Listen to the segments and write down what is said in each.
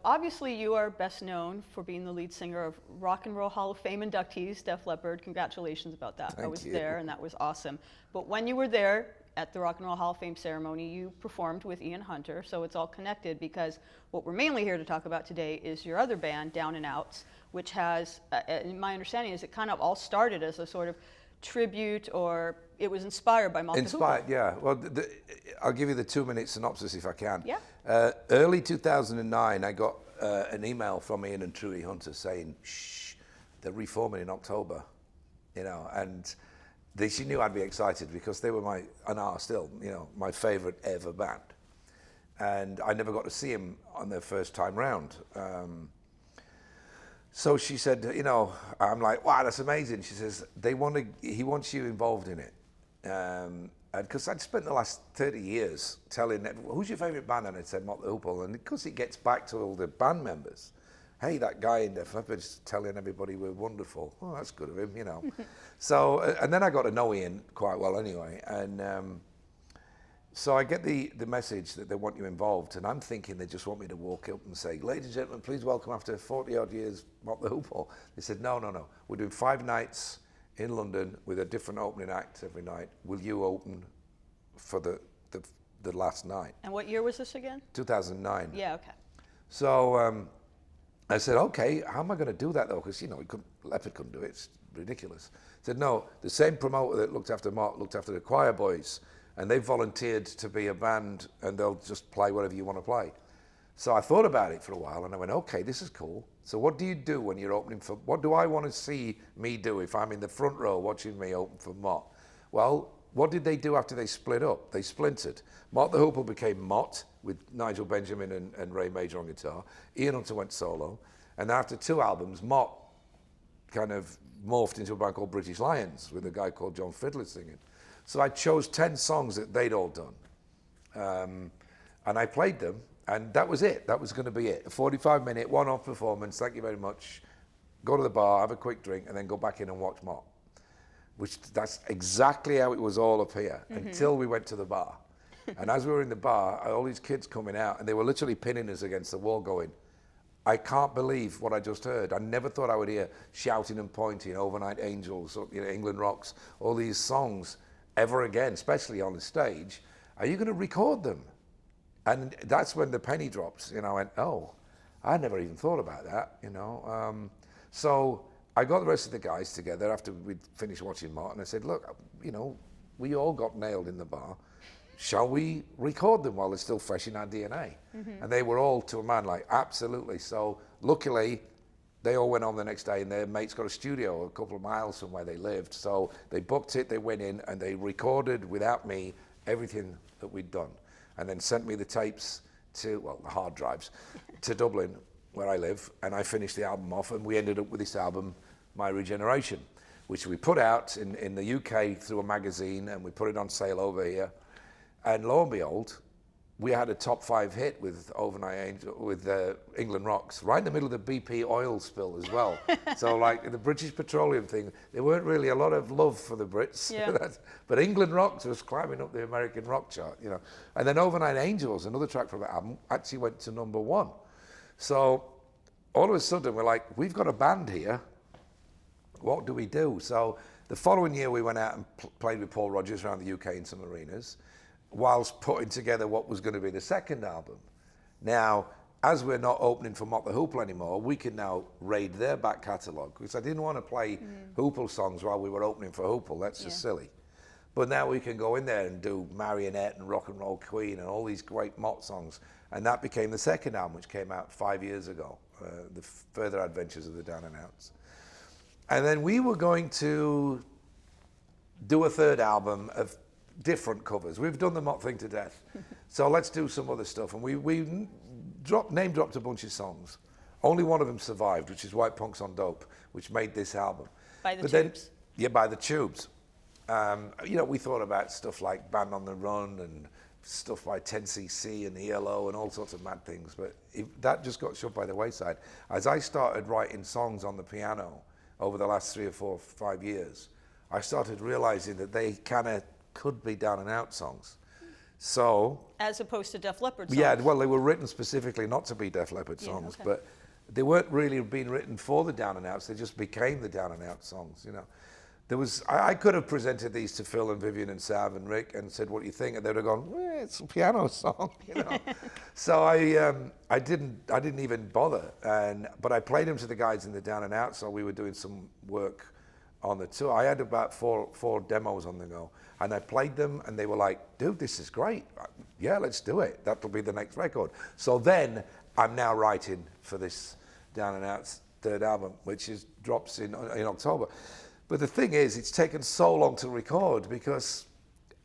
obviously you are best known for being the lead singer of Rock and Roll Hall of Fame inductees, Def Leppard. Congratulations about that. I was there and that was awesome. But when you were there at the Rock and Roll Hall of Fame ceremony, you performed with Ian Hunter, so it's all connected, because what we're mainly here to talk about today is your other band, Down and Outs, which has, my understanding is it kind of all started as a sort of tribute, or it was inspired by Mott the Hoople. Inspired, yeah. Well, I'll give you the 2-minute synopsis if I can. Yeah. Early 2009, I got an email from Ian and Trudy Hunter saying, shh, they're reforming in October, you know, and she knew I'd be excited because they were and are still, you know, my favorite ever band. And I never got to see him on their first time round. So she said, you know, I'm like, wow, that's amazing. She says, he wants you involved in it. And because I'd spent the last 30 years telling everyone, who's your favorite band? And I'd said Mott the Hoople. And because it gets back to all the band members, hey, that guy in Def Leppard's telling everybody we're wonderful. Well, that's good of him, you know. So, and then I got to know Ian quite well anyway. And so I get the message that they want you involved, and I'm thinking they just want me to walk up and say, ladies and gentlemen, please welcome after 40 odd years, Mott the Hoople. They said, no. We're doing 5 nights in London with a different opening act every night. Will you open for the last night? And what year was this again? 2009. Yeah, okay. So I said, okay, how am I going to do that though? Because, you know, Leppard couldn't do it. It's ridiculous. He said, no, the same promoter that looked after Mott looked after the choir boys, and they volunteered to be a band, and they'll just play whatever you want to play. So I thought about it for a while, and I went, okay, this is cool. So what do you do when you're opening for, what do I want to see me do if I'm in the front row watching me open for Mott? Well, what did they do after they split up? They splintered. Mott the Hoople became Mott, with Nigel Benjamin and Ray Major on guitar. Ian Hunter went solo. And after 2 albums, Mott kind of morphed into a band called British Lions, with a guy called John Fiddler singing. So I chose 10 songs that they'd all done. And I played them, and that was it. That was going to be it. A 45-minute one-off performance, thank you very much. Go to the bar, have a quick drink, and then go back in and watch Mott. That's exactly how it was all up here, until we went to the bar. And as we were in the bar, all these kids coming out, and they were literally pinning us against the wall going, I can't believe what I just heard. I never thought I would hear Shouting and Pointing, Overnight Angels, you know, England Rocks, all these songs ever again, especially on the stage. Are you going to record them? And that's when the penny drops. You know, I went, oh, I never even thought about that, you know. So I got the rest of the guys together after we'd finished watching Mott, and I said, look, you know, we all got nailed in the bar. Shall we record them while they're still fresh in our DNA? And they were all, to a man, like, absolutely. So luckily, they all went on the next day, and their mates got a studio a couple of miles from where they lived. So they booked it, they went in, and they recorded, without me, everything that we'd done. And then sent me the tapes to, well, the hard drives, to Dublin, where I live. And I finished the album off, and we ended up with this album, My Regeneration, which we put out in the UK through a magazine, and we put it on sale over here. And lo and behold, we had a top 5 hit with Overnight Angel, with England Rocks, right in the middle of the BP oil spill as well. So like the British Petroleum thing, there weren't really a lot of love for the Brits. Yeah. But England Rocks was climbing up the American rock chart, you know. And then Overnight Angels, another track from that album, actually went to #1. So all of a sudden we're like, we've got a band here. What do we do? So the following year we went out and played with Paul Rodgers around the UK in some arenas, whilst putting together what was going to be the second album. Now, as we're not opening for Mott the Hoople anymore, we can now raid their back catalogue, because I didn't want to play Hoople songs while we were opening for Hoople. That's just silly. But now we can go in there and do Marionette and Rock and Roll Queen and all these great Mott songs. And that became the second album, which came out 5 years ago, The Further Adventures of the Down and Outs. And then we were going to do a third album of different covers. We've done the Mott thing to death. So let's do some other stuff. And we name dropped a bunch of songs. Only one of them survived, which is White Punks on Dope, which made this album. By the Tubes? Yeah, by the Tubes. You know, we thought about stuff like Band on the Run and stuff by 10cc and ELO and all sorts of mad things, but that just got shoved by the wayside. As I started writing songs on the piano over the last 3 or 4 or 5 years, I started realizing that they kind of could be down and out songs. So As opposed to Def Leppard songs. yeah, well, they were written specifically not to be Def Leppard Yeah, songs, okay. but they weren't really being written for the Down and Outs. They just became the Down and Out songs. You know, I could have presented these to Phil and Vivian and Sav and Rick and said, "What do you think?" And they'd have gone, well, "It's a piano song," you know. So I didn't even bother. But I played them to the guys in the Down and Out. So we were doing some work on the tour. I had about four demos on the go, and I played them, and they were like, "Dude, this is great. Yeah, let's do it. That'll be the next record." So then I'm now writing for this Down and Out's third album, which drops in October. But the thing is, it's taken so long to record because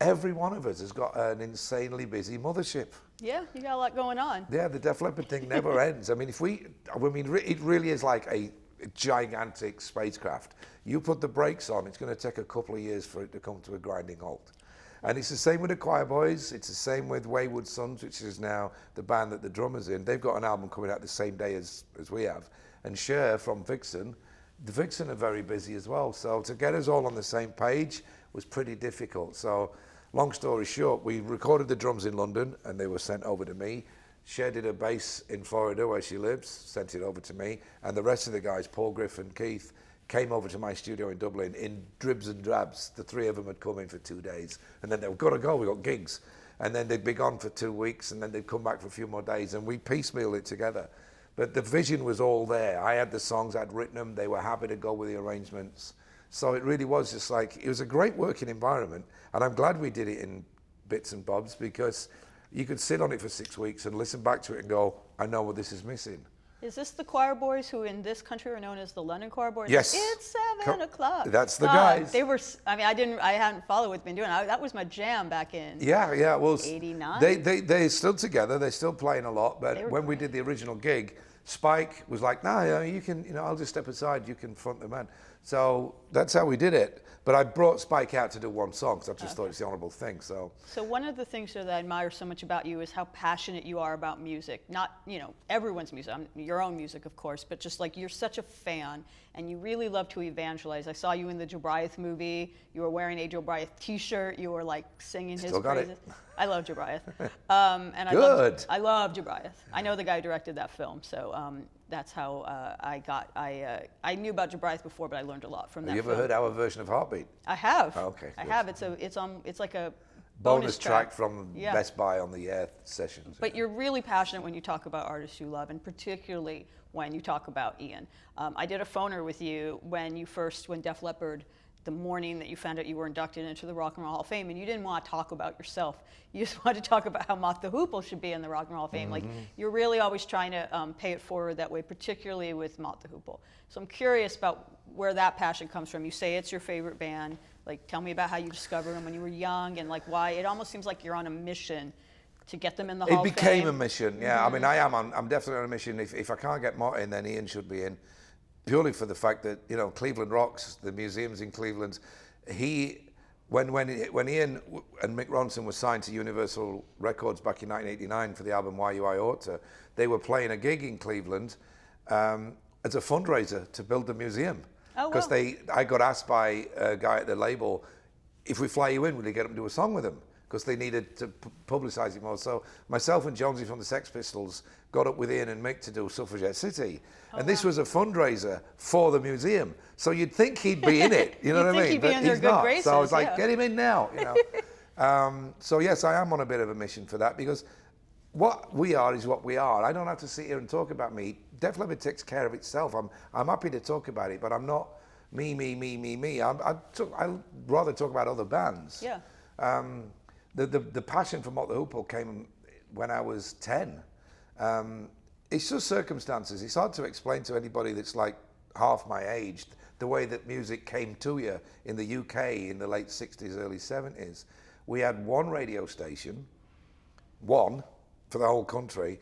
every one of us has got an insanely busy mothership. Yeah, you got a lot going on. Yeah, the Def Leppard thing never ends. I mean, it really is like a gigantic spacecraft. You put the brakes on, it's going to take a couple of years for it to come to a grinding halt. And it's the same with the Choir Boys. It's the same with Wayward Sons, which is now the band that the drummer's in. They've got an album coming out the same day as we have. And Cher from Vixen, the Vixen are very busy as well. So to get us all on the same page was pretty difficult. So long story short, we recorded the drums in London and they were sent over to me. Cher did a bass in Florida where she lives, sent it over to me. And the rest of the guys, Paul, Griff and Keith, came over to my studio in Dublin in dribs and drabs. The three of them had come in for 2 days. And then they were, "Gotta go, we got gigs." And then they'd be gone for 2 weeks and then they'd come back for a few more days and we piecemealed it together. But the vision was all there. I had the songs, I'd written them, they were happy to go with the arrangements. So it really was just like, it was a great working environment. And I'm glad we did it in bits and bobs because you could sit on it for 6 weeks and listen back to it and go, I know what this is missing. Is this the choir boys who in this country are known as the London Choir Boys? Yes. It's 7 o'clock. That's the guys. They were, I mean, I hadn't followed what they've been doing. That was my jam back in Yeah, well, 89. They're still together, they're still playing a lot, but when we did the original gig, Spike was like, "Nah, you can, I'll just step aside, you can front the band." So that's how we did it. But I brought Spike out to do one song because I just thought it's the honorable thing. So one of the things that I admire so much about you is how passionate you are about music. Not, everyone's music, your own music, of course, but just like you're such a fan and you really love to evangelize. I saw you in the Joe Bryant movie. You were wearing a Joe Bryant t-shirt. You were like singing his Still got praises. it. I love Joe Bryant. And Good. I love Joe Bryant. I know the guy who directed that film, so that's how I knew about Joe Bryant before, but I learned a lot from that. Have you film. ever heard our version of Heartbeat? I have. Oh, okay, I good. have. It's like a Bonus track from Yeah. Best Buy on the Air sessions. But you're really passionate when you talk about artists you love, and particularly when you talk about Ian. I did a phoner with you when Def Leppard, the morning that you found out you were inducted into the Rock and Roll Hall of Fame, and you didn't want to talk about yourself. You just wanted to talk about how Mott the Hoople should be in the Rock and Roll Hall of Fame. Mm-hmm. Like, you're really always trying to pay it forward that way, particularly with Mott the Hoople. So I'm curious about where that passion comes from. You say it's your favorite band. Like, tell me about how you discovered them when you were young and like why it almost seems like you're on a mission to get them in the Hall of Fame. It became a mission, yeah. I mean, I'm definitely on a mission. If I can't get Mott in, then Ian should be in. Purely for the fact that, Cleveland rocks, the museums in Cleveland. When Ian and Mick Ronson were signed to Universal Records back in 1989 for the album yhoo.it, they were playing a gig in Cleveland as a fundraiser to build the museum. Oh, Because wow. I got asked by a guy at the label, if we fly you in, will you get them to do a song with them? Because they needed to publicise it more. So myself and Jonesy from the Sex Pistols got up with Ian and Mick to do Suffragette City. And this was a fundraiser for the museum. So you'd think he'd be in it, you know what I mean? He'd be in their he's good not. graces, So I was like, yeah. get him in now, So yes, I am on a bit of a mission for that because what we are is what we are. I don't have to sit here and talk about me. Def Leppard takes care of itself. I'm happy to talk about it, but I'm not me. I'd rather talk about other bands. Yeah. The passion for Mott the Hoople came when I was 10. It's just circumstances. It's hard to explain to anybody that's like half my age the way that music came to you in the UK in the late 60s, early 70s. We had one radio station, one for the whole country,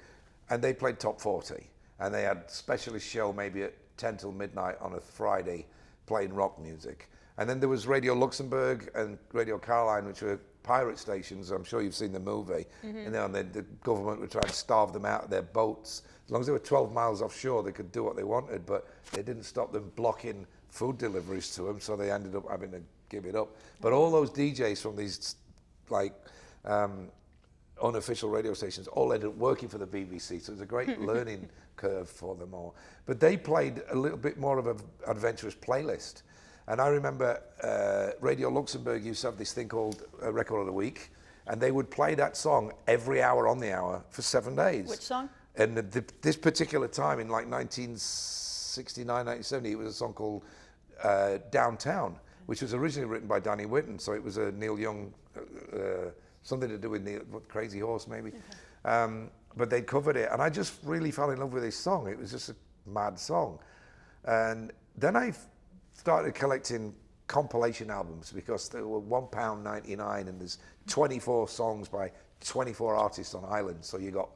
and they played top 40. And they had specialist show maybe at 10 till midnight on a Friday playing rock music. And then there was Radio Luxembourg and Radio Caroline, which were pirate stations. I'm sure you've seen the movie. And then the government would try and starve them out of their boats. As long as they were 12 miles offshore, they could do what they wanted, but they didn't stop them blocking food deliveries to them, so they ended up having to give it up. But all those DJs from these unofficial radio stations all ended up working for the BBC, so it was a great learning curve for them all. But they played a little bit more of an adventurous playlist. And I remember Radio Luxembourg used to have this thing called Record of the Week, and they would play that song every hour on the hour for 7 days. Which song? And this particular time in like 1969, 1970, it was a song called Downtown, which was originally written by Danny Whitten. So it was a Neil Young, something to do with Neil, Crazy Horse maybe. Okay. But they covered it, and I just really fell in love with this song. It was just a mad song. And then I started collecting compilation albums because they were £1.99 and there's 24 songs by 24 artists on Ireland. So you got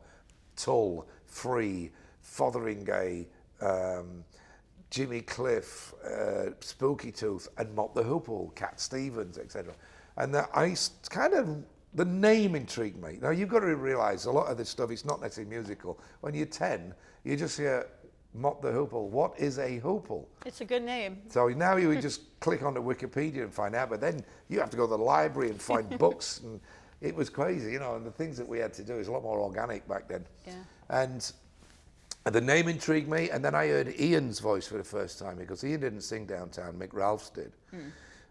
Tull, Free, Fotheringay, Jimmy Cliff, Spooky Tooth, and Mott the Hoople, Cat Stevens, etc. And the name intrigued me. Now you've got to realise a lot of this stuff is not necessarily musical. When you're 10, you just hear Mott the Hoople. What is a hoople? It's a good name. So now you would just click onto Wikipedia and find out, but then you have to go to the library and find books, and it was crazy, and the things that we had to do is a lot more organic back then. Yeah. And the name intrigued me, and then I heard Ian's voice for the first time, because Ian didn't sing Downtown, Mick Ralphs did.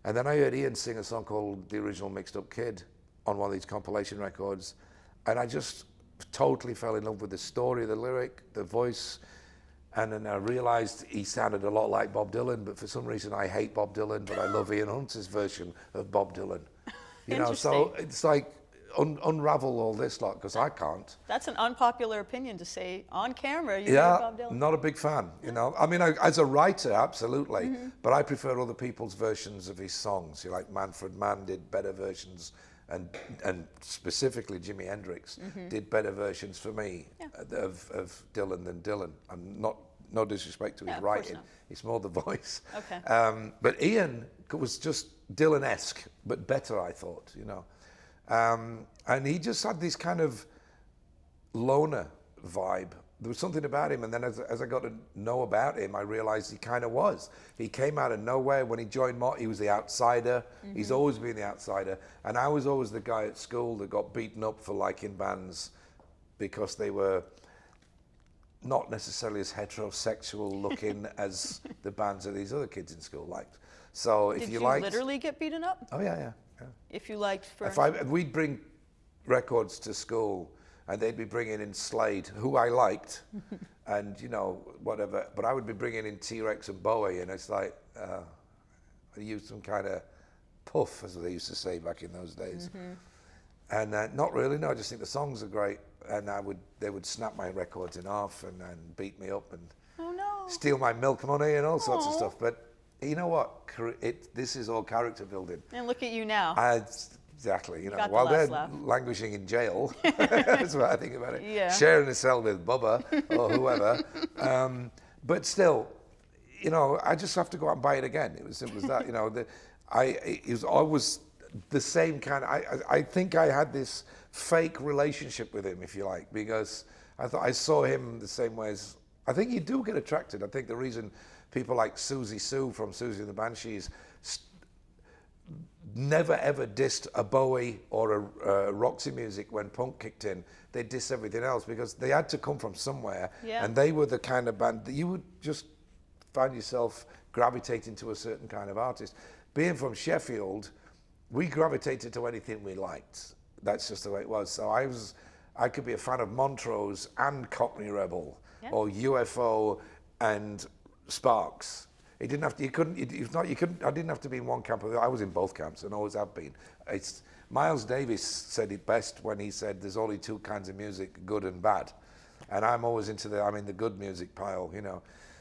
And then I heard Ian sing a song called The Original Mixed Up Kid on one of these compilation records, and I just totally fell in love with the story, the lyric, the voice. And then I realised he sounded a lot like Bob Dylan, but for some reason I hate Bob Dylan, but I love Ian Hunter's version of Bob Dylan. So it's like unravel all this lot, because I can't. That's an unpopular opinion to say on camera. You hate Bob Dylan. Not a big fan. I mean, as a writer, absolutely, but I prefer other people's versions of his songs. Like Manfred Mann did better versions, and specifically Jimi Hendrix did better versions for me of Dylan than Dylan. And no disrespect to his writing, it's more the voice. Okay. But Ian was just Dylan-esque, but better, I thought. And he just had this kind of loner vibe. There was something about him, and then as I got to know about him, I realized he kind of was. He came out of nowhere. When he joined Mott, he was the outsider. He's always been the outsider. And I was always the guy at school that got beaten up for liking bands because they were not necessarily as heterosexual looking as the bands that these other kids in school liked. So if Did you you liked... literally get beaten up? Oh, yeah. If you liked... We'd bring records to school, and they'd be bringing in Slade, who I liked, and, whatever. But I would be bringing in T-Rex and Bowie, and it's like, I used some kind of puff, as they used to say back in those days. And not really, no, I just think the songs are great. And they would snap my records in half and beat me up and steal my milk money and all sorts of stuff. But you know what? This is all character building. And look at you now. Exactly. While they're languishing in jail, that's what I think about it. Yeah. Sharing a cell with Bubba or whoever. But still, I just have to go out and buy it again. It was simple as that. It was always the same kind of, I think I had this fake relationship with him, if you like, because I saw him the same way as, I think you do get attracted. I think the reason people like Susie Sue from Susie and the Banshees never ever dissed a Bowie or a Roxy Music when punk kicked in. They dissed everything else because they had to come from somewhere, and they were the kind of band that you would just find yourself gravitating to a certain kind of artist. Being from Sheffield, we gravitated to anything we liked. That's just the way it was. So I could be a fan of Montrose and Cockney Rebel, or UFO and Sparks. It didn't have to. You couldn't. I didn't have to be in one camp. I was in both camps and always have been. Miles Davis said it best when he said, "There's only two kinds of music: good and bad," and I'm always I'm in the good music pile,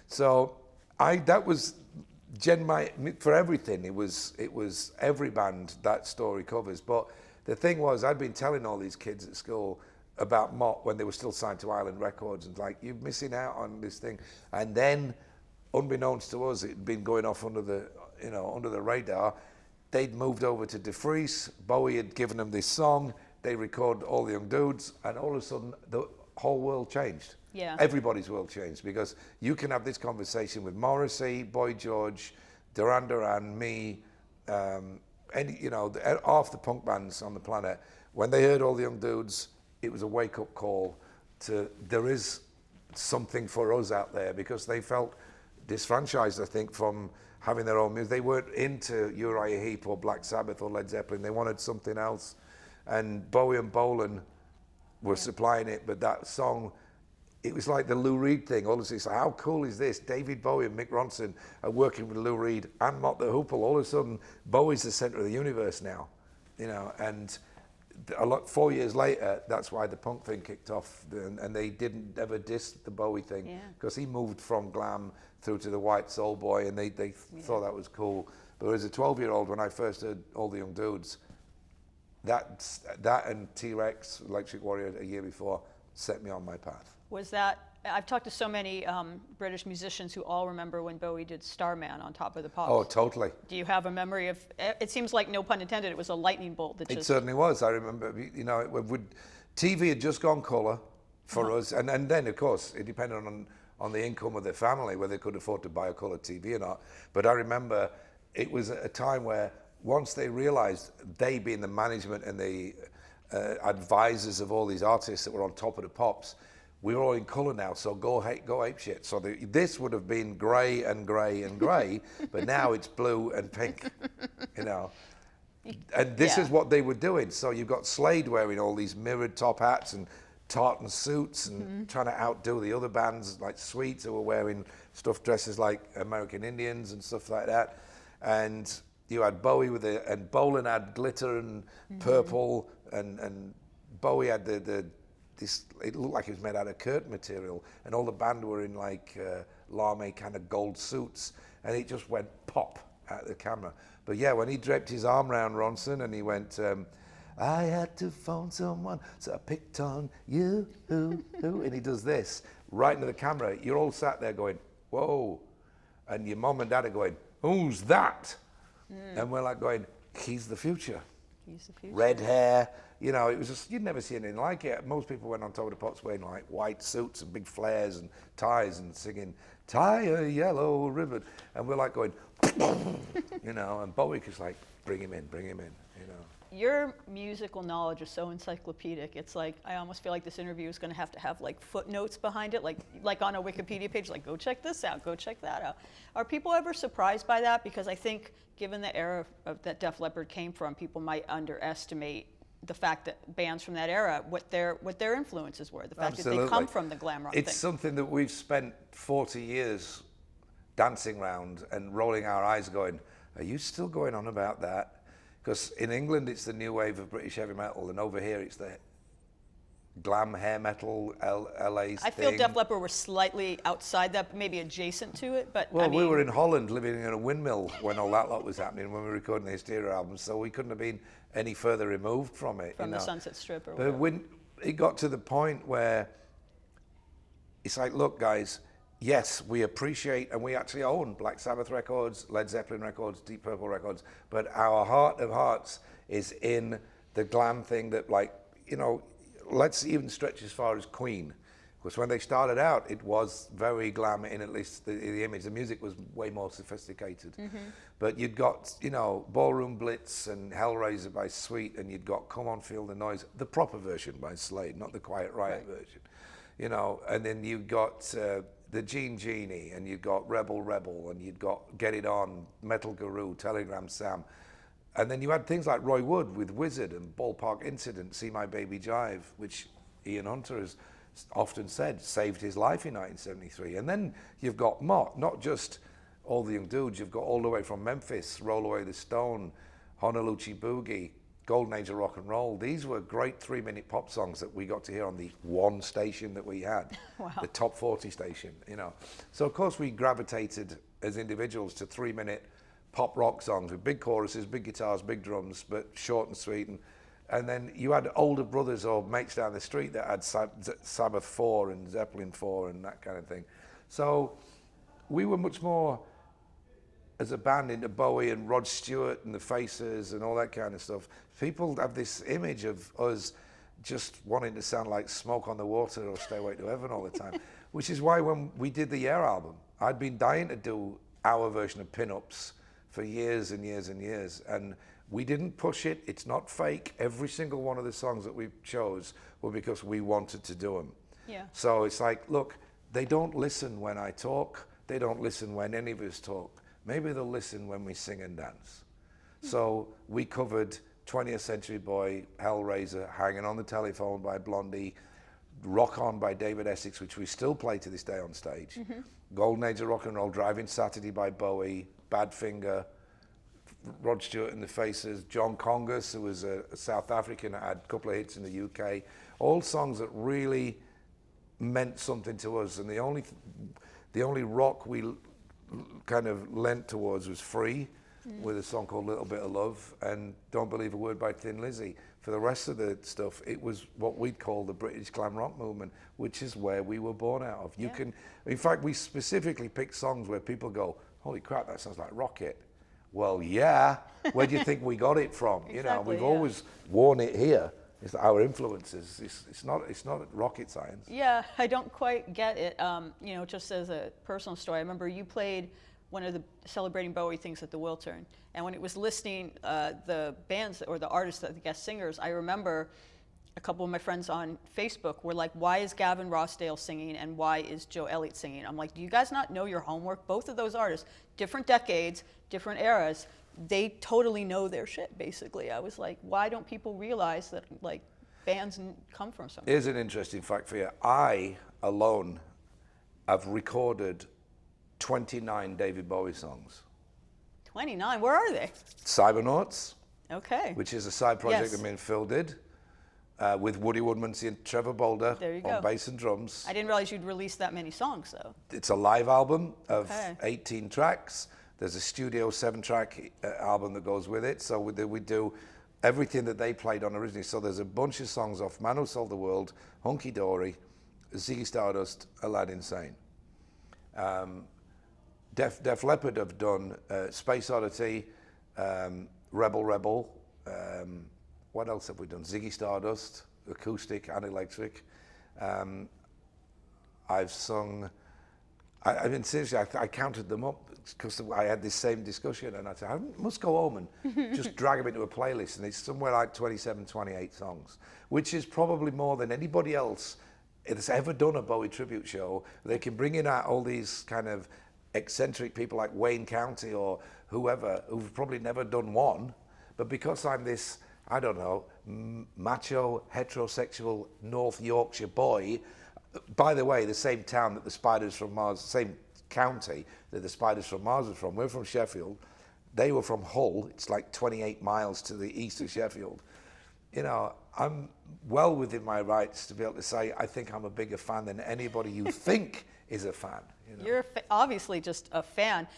So that was for everything. It was every band that story covers. But the thing was, I'd been telling all these kids at school about Mott when they were still signed to Island Records, and like, you're missing out on this thing. And then, unbeknownst to us, it'd been going off under the radar. They'd moved over to De Vries. Bowie had given them this song. They recorded All the Young Dudes, and all of a sudden, the whole world changed. Yeah. Everybody's world changed, because you can have this conversation with Morrissey, Boy George, Duran Duran, me, half the punk bands on the planet. When they heard All the Young Dudes, it was a wake-up call to there is something for us out there, because they felt disfranchised, I think, from having their own music. They weren't into Uriah Heep or Black Sabbath or Led Zeppelin. They wanted something else. And Bowie and Bolan were supplying it, but that song, it was like the Lou Reed thing. All of it's like, how cool is this? David Bowie and Mick Ronson are working with Lou Reed and Mott the Hoople. All of a sudden, Bowie's the center of the universe now, you know. And 4 years later, that's why the punk thing kicked off, and they didn't ever diss the Bowie thing, because he moved from glam through to the white soul boy, and they thought that was cool. But as a 12-year-old, when I first heard All the Young Dudes, that and T-Rex, Electric Warrior a year before, set me on my path. Was that, I've talked to so many British musicians who all remember when Bowie did Starman on Top of the Pops. Oh, totally. Do you have a memory of, it seems like, no pun intended, it was a lightning bolt that just... It certainly was. I remember, you know, TV had just gone colour for us, and then, of course, it depended on the income of their family, whether they could afford to buy a colour TV or not. But I remember it was a time where once they realised, they being the management and the advisors of all these artists that were on Top of the Pops, we were all in colour now, so go ape shit. So this would have been grey and grey and grey, but now it's blue and pink, you know. And this is what they were doing. So you've got Slade wearing all these mirrored top hats and tartan suits and trying to outdo the other bands like Sweets, who were wearing stuff dresses like American Indians and stuff like that. And you had Bowie and Bolan had glitter and purple, and Bowie had this, it looked like it was made out of curtain material, and all the band were in like lame kind of gold suits, and it just went pop at the camera. But yeah, when he draped his arm around Ronson and he went, I had to phone someone, so I picked on you, and he does this right into the camera. You're all sat there going, whoa, and your mom and dad are going, who's that? And we're like going, he's the future. He's the future. Red hair, you know, it was just, you'd never see anything like it. Most people went on Top of the Pops wearing like white suits and big flares and ties and singing, tie a yellow ribbon. And we're like going, you know, and Bowie was like, bring him in, you know. Your musical knowledge is so encyclopedic. It's like, I almost feel like this interview is going to have like footnotes behind it, like on a Wikipedia page, like go check this out, go check that out. Are people ever surprised by that? Because I think given the era that Def Leppard came from, people might underestimate the fact that bands from that era, what their influences were, the fact that they come from the glam rock thing. It's something that we've spent 40 years dancing around and rolling our eyes going, are you still going on about that? Because in England, it's the new wave of British heavy metal, and over here, it's the glam hair metal LA's I feel Def Leppard were slightly outside that, maybe adjacent to it, but well, I mean, we were in Holland living in a windmill when all that lot was happening, when we were recording the Hysteria album, so we couldn't have been any further removed from it. From the Sunset Strip or but whatever. when it got to the point where it's like, look, guys, yes, we appreciate, and we actually own Black Sabbath records, Led Zeppelin records, Deep Purple records, but our heart of hearts is in the glam thing that, like, you know, let's even stretch as far as Queen. Because when they started out, it was very glam in at least the image. The music was way more sophisticated. But you'd got, you know, Ballroom Blitz and Hellraiser by Sweet, and you'd got Come On Feel the Noise, the proper version by Slade, not the Quiet Riot version. You know, and then you got the Gene Genie, and you'd got Rebel Rebel, and you'd got Get It On, Metal Guru, Telegram Sam. And then you had things like Roy Wood with Wizard and Ballpark Incident, See My Baby Jive, which Ian Hunter has often said saved his life in 1973. And then you've got Mott, not just All the Young Dudes, you've got all the way from Memphis, Roll Away the Stone, Honolulu Boogie, Golden Age of Rock and Roll. These were great 3-minute pop songs that we got to hear on the one station that we had, the top 40 station, you know. So of course we gravitated as individuals to 3-minute pop rock songs with big choruses, big guitars, big drums, but short and sweet. And then you had older brothers or mates down the street that had Sabbath 4 and Zeppelin 4 and that kind of thing. So we were much more, as a band, into Bowie and Rod Stewart and the Faces and all that kind of stuff. People have this image of us just wanting to sound like Smoke on the Water or Stairway to Heaven all the time, which is why when we did the Yeah album, I'd been dying to do our version of Pin-Ups for years and years and years. And We didn't push it. It's not fake. Every single one of the songs that we chose were because we wanted to do them. Yeah. So it's like, look, they don't listen when I talk. They don't listen when any of us talk. Maybe they'll listen when we sing and dance. So we covered 20th Century Boy, Hellraiser, Hanging on the Telephone by Blondie, Rock On by David Essex, which we still play to this day on stage, Golden Age of Rock and Roll, Driving Saturday by Bowie, Badfinger, Rod Stewart and the Faces, John Congus, who was a South African, had a couple of hits in the UK, all songs that really meant something to us. And the only rock we kind of lent towards was Free, with a song called Little Bit of Love, and Don't Believe a Word by Thin Lizzy. For the rest of the stuff, it was what we'd call the British glam rock movement, which is where we were born out of. You can, in fact, we specifically picked songs where people go, holy crap, that sounds like Rocket. Well, yeah, where do you think we got it from? Exactly, you know, we've always worn it here. It's our influences. It's not rocket science. Yeah, I don't quite get it. You know, just as a personal story, I remember you played one of the Celebrating Bowie things at the Wiltern, and when it was listing the bands or the artists, the guest singers, I remember a couple of my friends on Facebook were like, why is Gavin Rossdale singing and why is Joe Elliott singing? I'm like, do you guys not know your homework? Both of those artists, different decades, different eras, they totally know their shit, basically. I was like, why don't people realize that, like, bands come from somewhere? Here's an interesting fact for you. I alone have recorded 29 David Bowie songs. 29, where are they? Cybernauts, Okay. which is a side project Yes. that me and Phil did, with Woody Woodmansey and Trevor Boulder There you on go. bass and drums. I didn't realize you'd release that many songs, though. It's a live album of Okay. 18 tracks. There's a studio 7-track album that goes with it. So we do everything that they played on originally. So there's a bunch of songs off Man Who Sold the World, Hunky Dory, Ziggy Stardust, Aladdin Sane. Def Leppard have done Space Oddity, Rebel Rebel. What else have we done? Ziggy Stardust, acoustic and electric. I've sung. I mean, seriously, I counted them up because I had this same discussion, and I said, I must go home and just drag them into a playlist, and it's somewhere like 27, 28 songs, which is probably more than anybody else that's ever done a Bowie tribute show. They can bring in all these kind of eccentric people like Wayne County or whoever, who've probably never done one, but because I'm this, I don't know, macho, heterosexual North Yorkshire boy. By the way, the same town that the Spiders from Mars, same county that the Spiders from Mars are from. We're from Sheffield. They were from Hull. It's like 28 miles to the east of Sheffield. You know, I'm well within my rights to be able to say I think I'm a bigger fan than anybody you think is a fan. You know? You're obviously just a fan.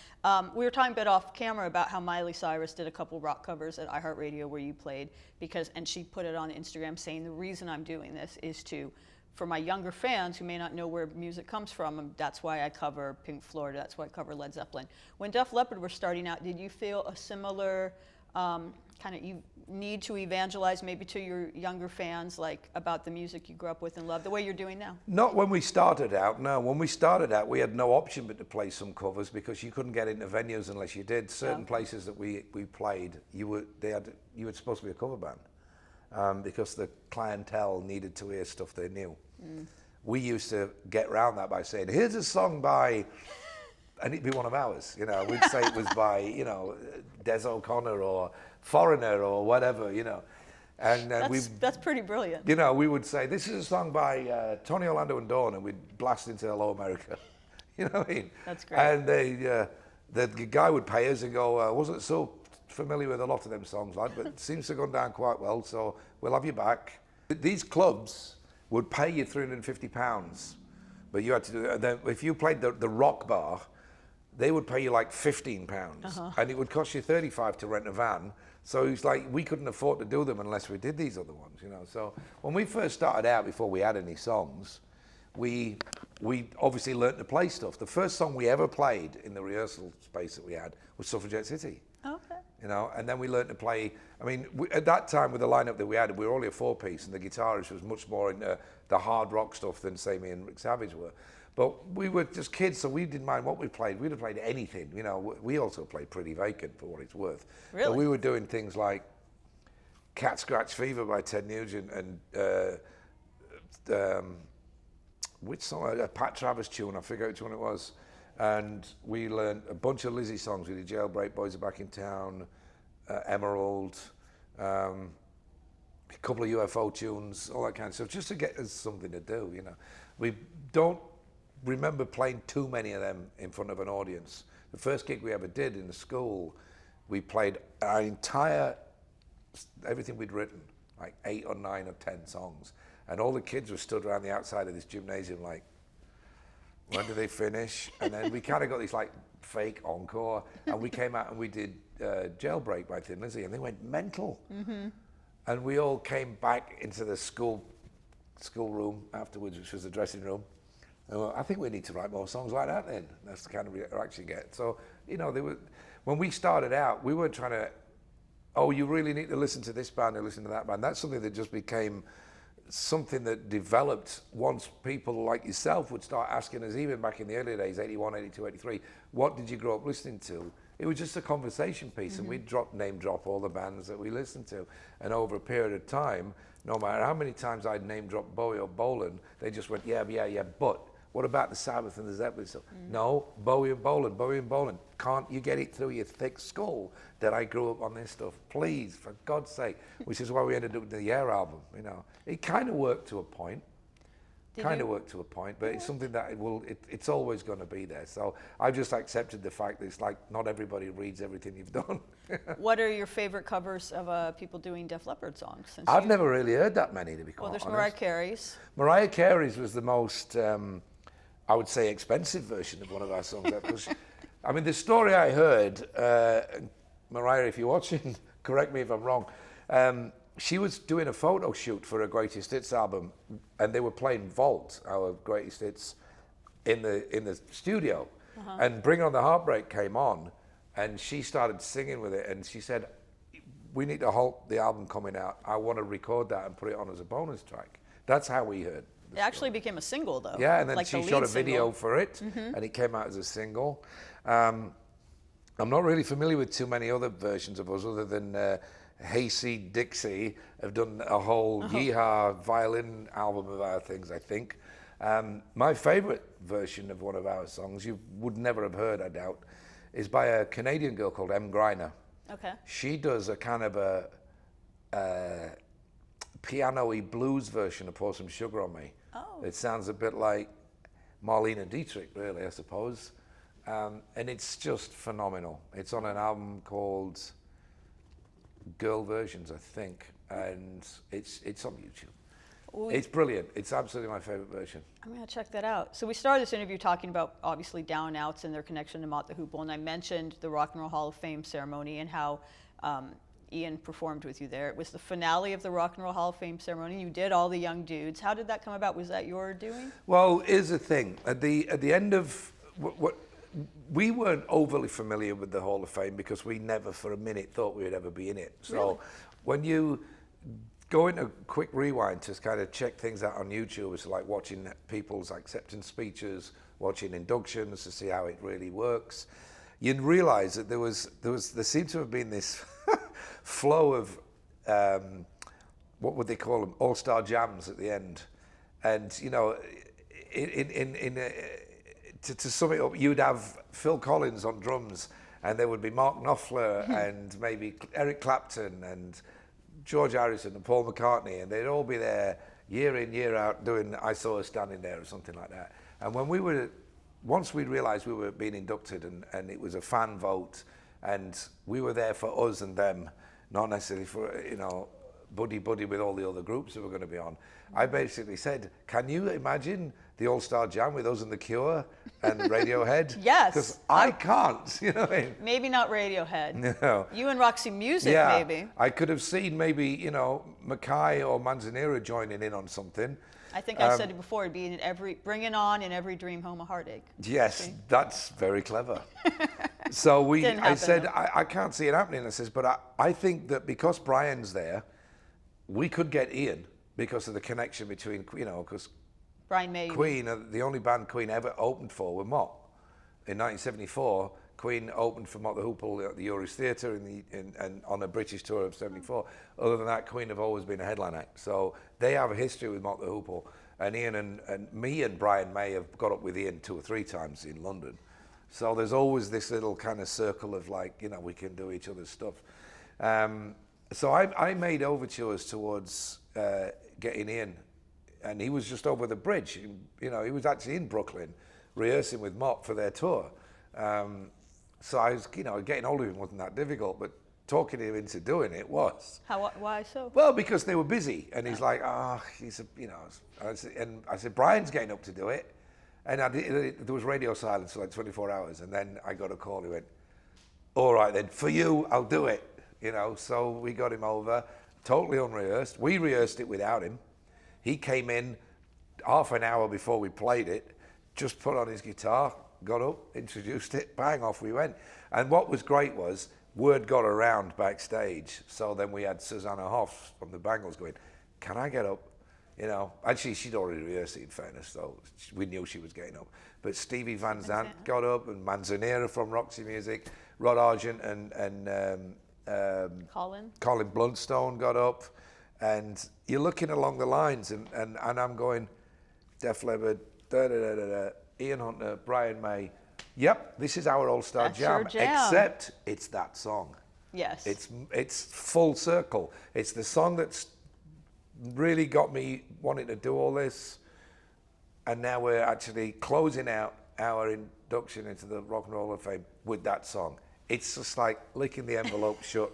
We were talking a bit off camera about how Miley Cyrus did a couple rock covers at iHeartRadio where you played, and she put it on Instagram saying the reason I'm doing this is for my younger fans who may not know where music comes from, that's why I cover Pink Floyd, that's why I cover Led Zeppelin. When Def Leppard were starting out, did you feel a similar kind of need to evangelize maybe to your younger fans, like about the music you grew up with and loved, the way you're doing now? Not when we started out, no. When we started out, we had no option but to play some covers because you couldn't get into venues unless you did. Certain places that we played, you were supposed to be a cover band because the clientele needed to hear stuff they knew. We used to get around that by saying, here's a song by, and it'd be one of ours, you know. We'd say it was by, you know, Des O'Connor or Foreigner or whatever, you know. And that's pretty brilliant. You know, we would say, this is a song by Tony Orlando and Dawn, and we'd blast into Hello America. You know what I mean? That's great. And the guy would pay us and go, wasn't so familiar with a lot of them songs, lad, but it seems to have gone down quite well, so we'll have you back. These clubs would pay you £350, but you had to do it. Then if you played the rock bar, they would pay you like £15, and it would cost you $35 to rent a van. So it's like we couldn't afford to do them unless we did these other ones, you know. So when we first started out, before we had any songs, we obviously learnt to play stuff. The first song we ever played in the rehearsal space that we had was Suffragette City. Okay. You know, and then we learned to play. I mean, at that time with the lineup that we had, we were only a 4-piece, and the guitarist was much more into the hard rock stuff than say me and Rick Savage were. But we were just kids, so we didn't mind what we played. We'd have played anything, you know. We also played Pretty Vacant, for what it's worth. Really? But we were doing things like Cat Scratch Fever by Ted Nugent and which song? A Pat Travers tune, I forget which one it was. And we learned a bunch of Lizzie songs. We did Jailbreak, Boys Are Back in Town, Emerald, a couple of UFO tunes, all that kind of stuff, just to get us something to do, you know. We don't remember playing too many of them in front of an audience. The first gig we ever did in the school, we played our entire, everything we'd written, like 8 or 9 or 10 songs. And all the kids were stood around the outside of this gymnasium like, when do they finish? And then we kind of got this like fake encore, and we came out and we did Jailbreak by Thin Lizzy, and they went mental. And we all came back into the school room afterwards, which was the dressing room. And well, I think we need to write more songs like that then. That's the kind of reaction you get. So, you know, when we started out, we weren't trying to, oh, you really need to listen to this band or listen to that band. That's something that just became something that developed once people like yourself would start asking us, even back in the early days, 81, 82, 83, what did you grow up listening to? It was just a conversation piece, and we'd name drop all the bands that we listened to. And over a period of time, no matter how many times I'd name drop Bowie or Bolan, they just went, yeah, but what about the Sabbath and the Zeppelin stuff? No, Bowie and Bolan. Can't you get it through your thick skull that I grew up on this stuff? Please, for God's sake. Which is why we ended up with the Yeah album, you know. It kind of worked to a point. But it's something that it's always going to be there. So I've just accepted the fact that it's like not everybody reads everything you've done. What are your favorite covers of people doing Def Leppard songs? I've never really heard that many, to be quite Well, there's honest. Mariah Carey's. Mariah Carey's was the most, I would say, expensive version of one of our songs. Because, I mean, the story I heard, Mariah, if you're watching, correct me if I'm wrong, she was doing a photo shoot for a Greatest Hits album, and they were playing Vault, our Greatest Hits, in the studio. And Bring On the Heartbreak came on, and she started singing with it, and she said, we need to halt the album coming out. I want to record that and put it on as a bonus track. That's how we heard. It actually became a single, though. Yeah, and then like she the shot a lead video single. for it, and it came out as a single. I'm not really familiar with too many other versions of us, other than Hayseed Dixie have done a whole Yeehaw violin album of our things, I think. My favorite version of one of our songs, you would never have heard, I doubt, is by a Canadian girl called M. Griner. Okay. She does a kind of a piano-y blues version of Pour Some Sugar on Me. Oh. It sounds a bit like Marlene Dietrich, really, I suppose. And it's just phenomenal. It's on an album called Girl Versions, I think, and it's on YouTube. It's brilliant. It's absolutely my favorite version. I'm going to check that out. So we started this interview talking about, obviously, Down and Outs and their connection to Mott the Hoople, and I mentioned the Rock and Roll Hall of Fame ceremony and how Ian performed with you there. It was the finale of the Rock and Roll Hall of Fame ceremony. You did all the young dudes. How did that come about? Was that your doing? Well, here's the thing. At the end of what we weren't overly familiar with the Hall of Fame because we never for a minute thought we would ever be in it. So Really? when you go into quick rewind to kind of check things out on YouTube, it's like watching people's acceptance speeches, watching inductions to see how it really works. You'd realize that there seemed to have been this flow of what would they call them, all-star jams at the end. And you know, to sum it up, you'd have Phil Collins on drums, and there would be Mark Knopfler and maybe Eric Clapton and George Harrison and Paul McCartney, and they'd all be there year in, year out doing I Saw Her Standing There or something like that. And once we realized we were being inducted and it was a fan vote, and we were there for us and them, not necessarily for, you know, buddy with all the other groups that were going to be on. I basically said, can you imagine the All-Star Jam with us and The Cure and Radiohead? Yes. Because I can't, you know what I mean? Maybe not Radiohead. No. You and Roxy Music, Yeah, maybe. I could have seen maybe, you know, Mackay or Manzanera joining in on something. I think I said it before, it'd be bring it on in every dream home a heartache. Yes, See? that's very clever. So Didn't I happen, said, though. I can't see it happening. I says, but I think that because Brian's there, we could get Ian because of the connection between, you know, because Brian May. Queen, the only band Queen ever opened for were Mott. In 1974, Queen opened for Mott the Hoople at the Euros Theatre and on a British tour of '74. Other than that, Queen have always been a headline act. So they have a history with Mott the Hoople. And Ian and me and Brian May have got up with Ian 2 or 3 times in London. So there's always this little kind of circle of like, you know, we can do each other's stuff. So I made overtures towards getting in, and he was just over the bridge. You know, he was actually in Brooklyn rehearsing with Mott for their tour. So I was, you know, getting hold of him wasn't that difficult, but talking him into doing it was. Why so? Well, because they were busy, and he's like, he's a, you know, and I said, Brian's getting up to do it. And there was radio silence for like 24 hours, and then I got a call. He went, all right then, for you, I'll do it. You know, so we got him over, totally unrehearsed. We rehearsed it without him. He came in half an hour before we played it, just put on his guitar, got up, introduced it, bang, off we went. And what was great was, word got around backstage. So then we had Susanna Hoffs from the Bangles going, can I get up? You know, actually she'd already rehearsed it in fairness, so we knew she was getting up. But Stevie Van Zandt got up, and Manzanera from Roxy Music, Rod Argent and Colin Bluntstone got up, and you're looking along the lines, and I'm going, Def Leppard, Ian Hunter, Brian May. Yep, this is our all-star jam, except it's that song. Yes. It's full circle. It's the song that's really got me wanting to do all this, and now we're actually closing out our induction into the Rock and Roll Hall of Fame with that song. It's just like licking the envelope shut.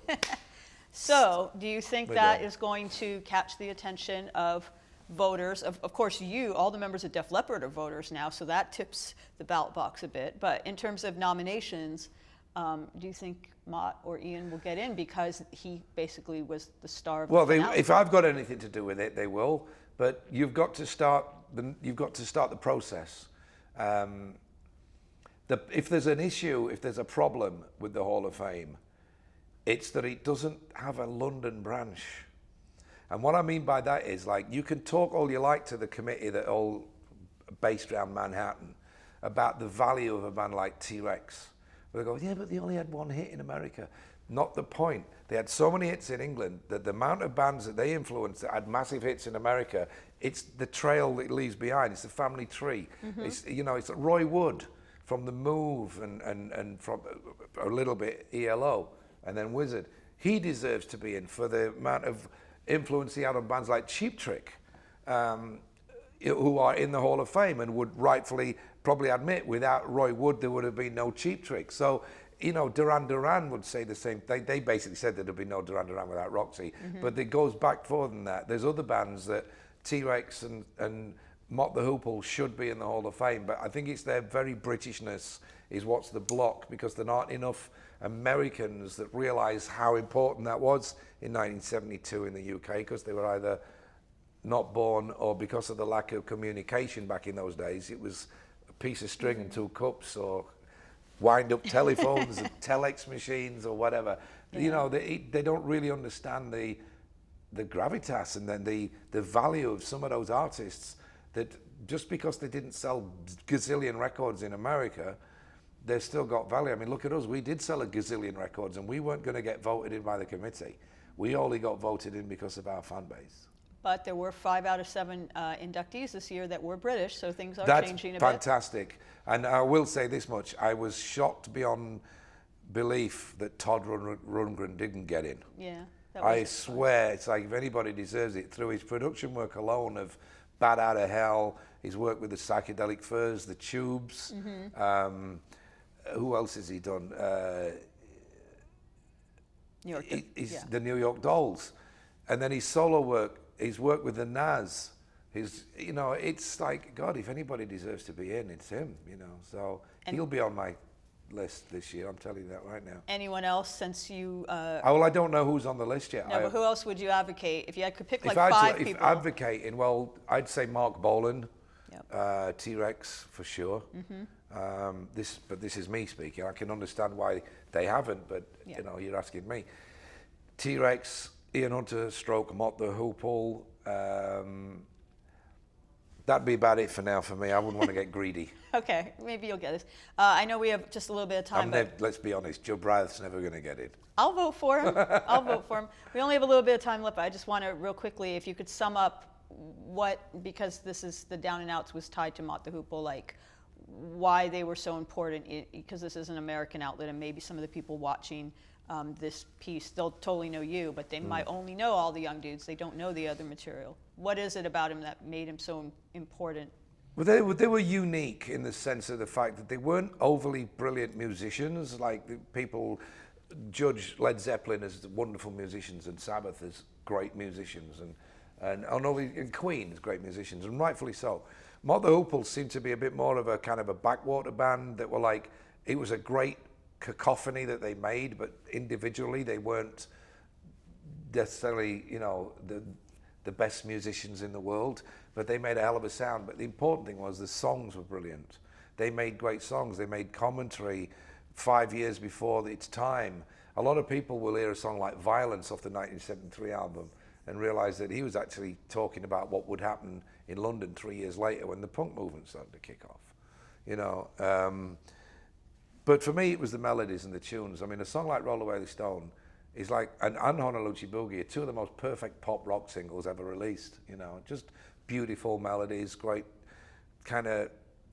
So, do you think that is going to catch the attention of voters? Of course, all the members of Def Leppard are voters now, so that tips the ballot box a bit. But in terms of nominations, do you think Mott or Ian will get in because he basically was the star of the finale? If I've got anything to do with it, they will. But you've got to start the process. If there's an issue, if there's a problem with the Hall of Fame, it's that it doesn't have a London branch. And what I mean by that is, like, you can talk all you like to the committee that all based around Manhattan about the value of a band like T-Rex. They go, yeah, but they only had 1 hit in America. Not the point. They had so many hits in England that the amount of bands that they influenced that had massive hits in America, it's the trail that it leaves behind. It's the family tree. Mm-hmm. It's Roy Wood from The Move and from a little bit ELO and then Wizard. He deserves to be in for the amount of influence he had on bands like Cheap Trick, who are in the Hall of Fame and would rightfully probably admit without Roy Wood there would have been no Cheap Trick. So, you know, Duran Duran would say the same thing. They basically said there'd be no Duran Duran without Roxy, but it goes back further than that. There's other bands that T-Rex and Mott the Hoople should be in the Hall of Fame, but I think it's their very Britishness is what's the block, because there aren't enough Americans that realise how important that was in 1972 in the UK, because they were either not born or because of the lack of communication back in those days. It was a piece of string and 2 cups, or wind-up telephones and telex machines or whatever. Yeah. You know, they don't really understand the gravitas and then the value of some of those artists, that just because they didn't sell gazillion records in America, they've still got value. I mean, look at us. We did sell a gazillion records, and we weren't going to get voted in by the committee. We only got voted in because of our fan base. But there were 5 out of 7 inductees this year that were British, so things are changing a bit. That's fantastic. And I will say this much. I was shocked beyond belief that Todd Rundgren didn't get in. Yeah. I swear, it's like if anybody deserves it, through his production work alone of Bad Out of Hell, his work with the Psychedelic Furs, the Tubes. Mm-hmm. Who else has he done? The New York Dolls. And then his solo work, his work with the Nas. It's like, God, if anybody deserves to be in, it's him, you know. So he'll be on my list this year, I'm telling you that right now. Anyone else since you... well, I don't know who's on the list yet. No, but who else would you advocate? If you could pick like 5 people. If advocating, well, I'd say Mark Bolan, yep. T-Rex for sure. Mm-hmm. This is me speaking. I can understand why they haven't, but you know, you're asking me. T-Rex, Ian Hunter, Mott the Hoople, That'd be about it for now for me. I wouldn't want to get greedy. Okay, maybe you'll get this. I know we have just a little bit of time. Let's be honest, Joe Bryant's never going to get it. I'll vote for him. I'll vote for him. We only have a little bit of time left, but I just want to, real quickly, if you could sum up because this is the Down and Outs was tied to Mott the Hoople, like why they were so important, because this is an American outlet, and maybe some of the people watching this piece, they'll totally know you, but they might only know all the young dudes. They don't know the other material. What is it about him that made him so important? Well, they were unique in the sense of the fact that they weren't overly brilliant musicians. Like people judge Led Zeppelin as wonderful musicians and Sabbath as great musicians, and Queen as great musicians, and rightfully so. Mott the Hoople seemed to be a bit more of a kind of a backwater band that were like, it was a great cacophony that they made, but individually they weren't necessarily, the best musicians in the world, but they made a hell of a sound. But the important thing was the songs were brilliant. They made great songs. They made commentary 5 years before its time. A lot of people will hear a song like Violence off the 1973 album and realize that he was actually talking about what would happen in London 3 years later when the punk movement started to kick off. But for me, it was the melodies and the tunes. I mean, a song like Roll Away the Stone is like, and Honolulu Boogie are two of the most perfect pop rock singles ever released. Just beautiful melodies, great kind of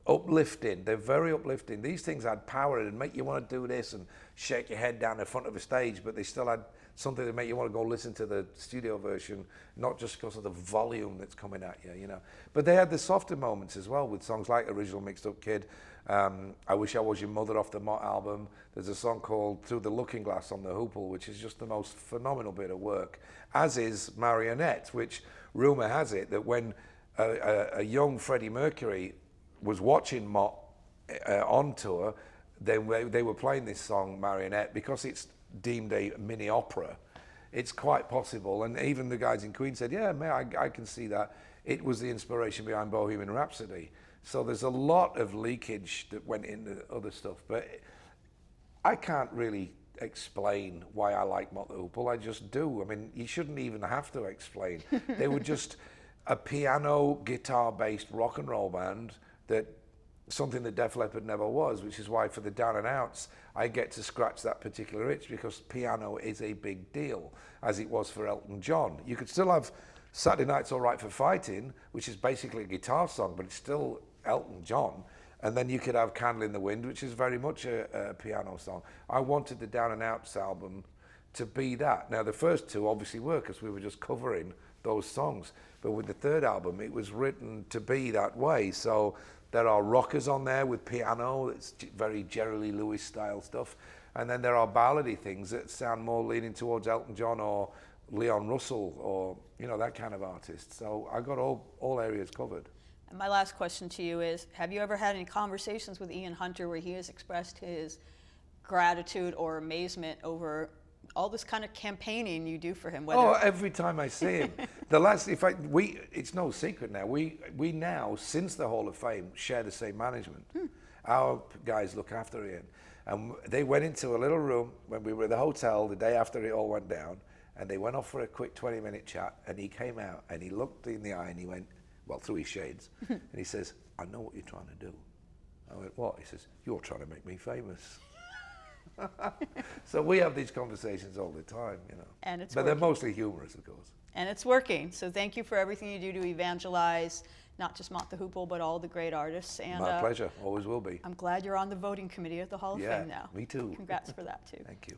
uplifting. They're very uplifting. These things had power and make you want to do this and shake your head down in front of a stage, but they still had something that make you want to go listen to the studio version, not just because of the volume that's coming at you, But they had the softer moments as well with songs like Original Mixed Up Kid, I Wish I Was Your Mother off the Mott album. There's a song called Through the Looking Glass on the Hoople, which is just the most phenomenal bit of work, as is Marionette, which rumor has it that when a young Freddie Mercury was watching Mott on tour, they were playing this song Marionette because it's deemed a mini opera. It's quite possible, and even the guys in Queen said, yeah, man, I can see that. It was the inspiration behind Bohemian Rhapsody. So there's a lot of leakage that went into other stuff, but I can't really explain why I like Mott the Hoople. I just do. I mean, you shouldn't even have to explain. They were just a piano, guitar-based rock and roll band that something that Def Leppard never was, which is why for the Down and Outs, I get to scratch that particular itch because piano is a big deal, as it was for Elton John. You could still have Saturday Night's All Right for Fighting, which is basically a guitar song, but it's still Elton John. And then you could have Candle in the Wind, which is very much a piano song. I wanted the Down and Outs album to be that. Now, the first two obviously were because we were just covering those songs. But with the third album, it was written to be that way. So there are rockers on there with piano. It's very Jerry Lee Lewis style stuff. And then there are ballady things that sound more leaning towards Elton John or Leon Russell or, that kind of artist. So I got all areas covered. And my last question to you is, have you ever had any conversations with Ian Hunter where he has expressed his gratitude or amazement over all this kind of campaigning you do for him? Every time I see him. It's no secret now. We now, since the Hall of Fame, share the same management. Our guys look after Ian. And they went into a little room when we were at the hotel the day after it all went down, and they went off for a quick 20-minute chat, and he came out, and he looked in the eye, and he went, well, through his shades, and he says, I know what you're trying to do. I went, what? He says, you're trying to make me famous. So we have these conversations all the time, And it's but working. They're mostly humorous, of course. And it's working. So thank you for everything you do to evangelize not just Mott the Hoople, but all the great artists. And my pleasure, always will be. I'm glad you're on the voting committee at the Hall of Fame now. Me too. Congrats for that, too. Thank you.